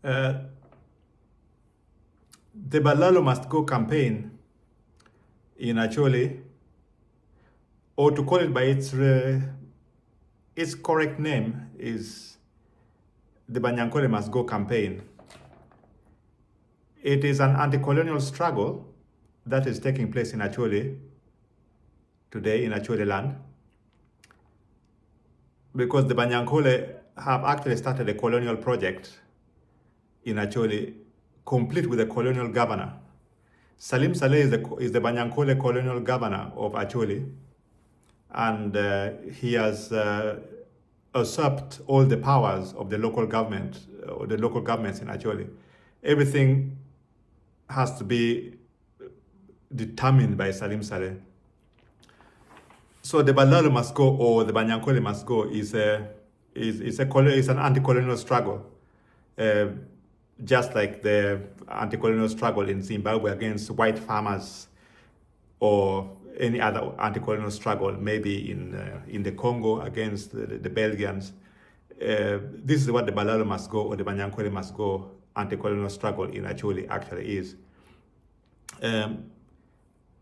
Uh, the Balalo Must Go campaign in Acholi, or to call it by its correct name, is the Banyankole Must Go campaign. It is an anti-colonial struggle that is taking place in Acholi today, in Acholi land, because the Banyankole have actually started a colonial project in Acholi, complete with a colonial governor. Salim Saleh is the Banyankole colonial governor of Acholi, and he has usurped all the powers of the local government, or the local governments in Acholi. Everything has to be determined by Salim Saleh. So the Balalo Must Go, or the Banyankole Must Go, is an anti-colonial struggle, just like the anti-colonial struggle in Zimbabwe against white farmers, or any other anti-colonial struggle, maybe in the Congo against the Belgians. This is what the Balalo Must Go, or the Banyankole Must Go anti-colonial struggle in Acholi actually is. The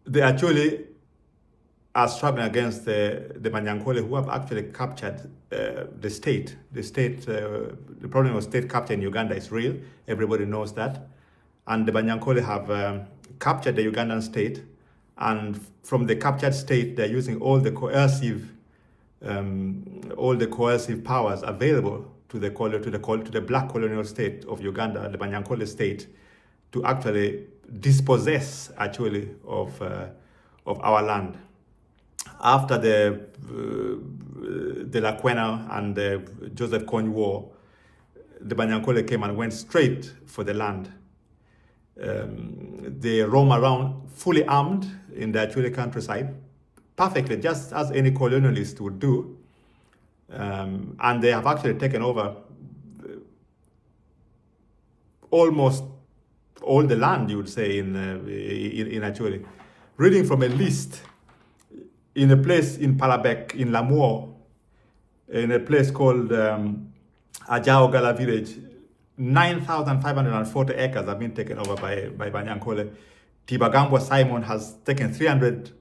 Acholi are struggling against the Banyankole, who have actually captured the state. The problem of state capture in Uganda is real. Everybody knows that. And the Banyankole have captured the Ugandan state. And from the captured state, they're using all the coercive powers available to the black colonial state of Uganda, the Banyankole state, to actually dispossess actually of our land. After the Lakwena and the Joseph Kony War, the Banyankole came and went straight for the land. They roam around fully armed in the Acholi countryside, perfectly, just as any colonialist would do. And they have actually taken over almost all the land, you would say, in Acholi. Reading from a list, in a place in Palabek, in Lamour, in a place called Ajao Gala village, 9,540 acres have been taken over by Banyankole. Tibagambwa Simon has taken 300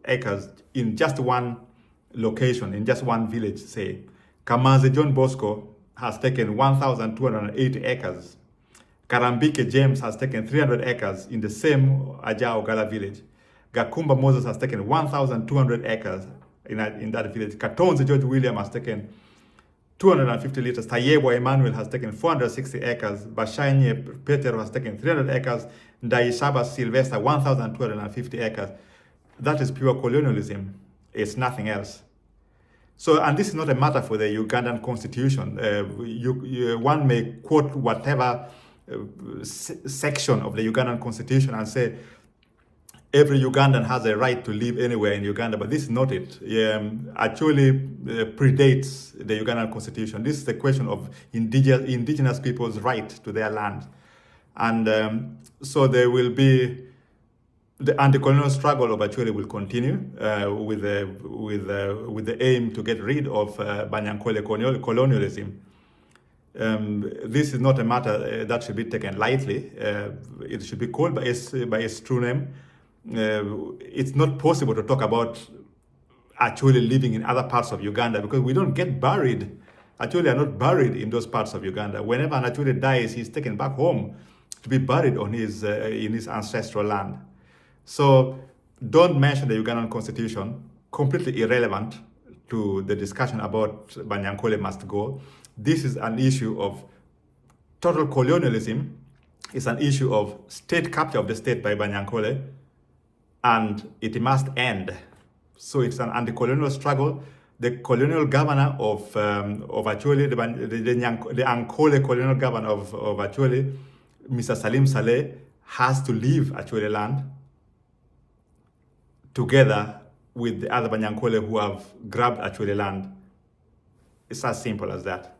acres in just one location, in just one village, say. Kamanzi John Bosco has taken 1,280 acres. Karambike James has taken 300 acres in the same Ajao Gala village. Gakumba Moses has taken 1,200 acres in that village. Katonzi George William has taken 250 liters. Tayebwa Emmanuel has taken 460 acres. Bashanye Petero has taken 300 acres. Ndaishaba Sylvester 1,250 acres. That is pure colonialism. It's nothing else. So, and this is not a matter for the Ugandan constitution. One may quote whatever section of the Ugandan constitution and say every Ugandan has a right to live anywhere in Uganda, but this is not it. Actually predates the Ugandan constitution. This is the question of indigenous people's right to their land. And so there will be, the anti-colonial struggle of Acholi will continue with the aim to get rid of Banyankole colonialism. This is not a matter that should be taken lightly. It should be called by its true name. It's not possible to talk about Acholi living in other parts of Uganda, because we don't get buried. Acholi are not buried in those parts of Uganda. Whenever an Acholi dies, he's taken back home to be buried on in his ancestral land. So don't mention the Ugandan constitution, completely irrelevant to the discussion about Banyankole Must Go. This is an issue of total colonialism. It's an issue of state capture of the state by Banyankole, and it must end. So it's an anti-colonial struggle. The colonial governor of Acholi, the Ankole colonial governor of Acholi, Mr. Salim Saleh, has to leave Acholi land together with the other Banyankole who have grabbed Acholi land. It's as simple as that.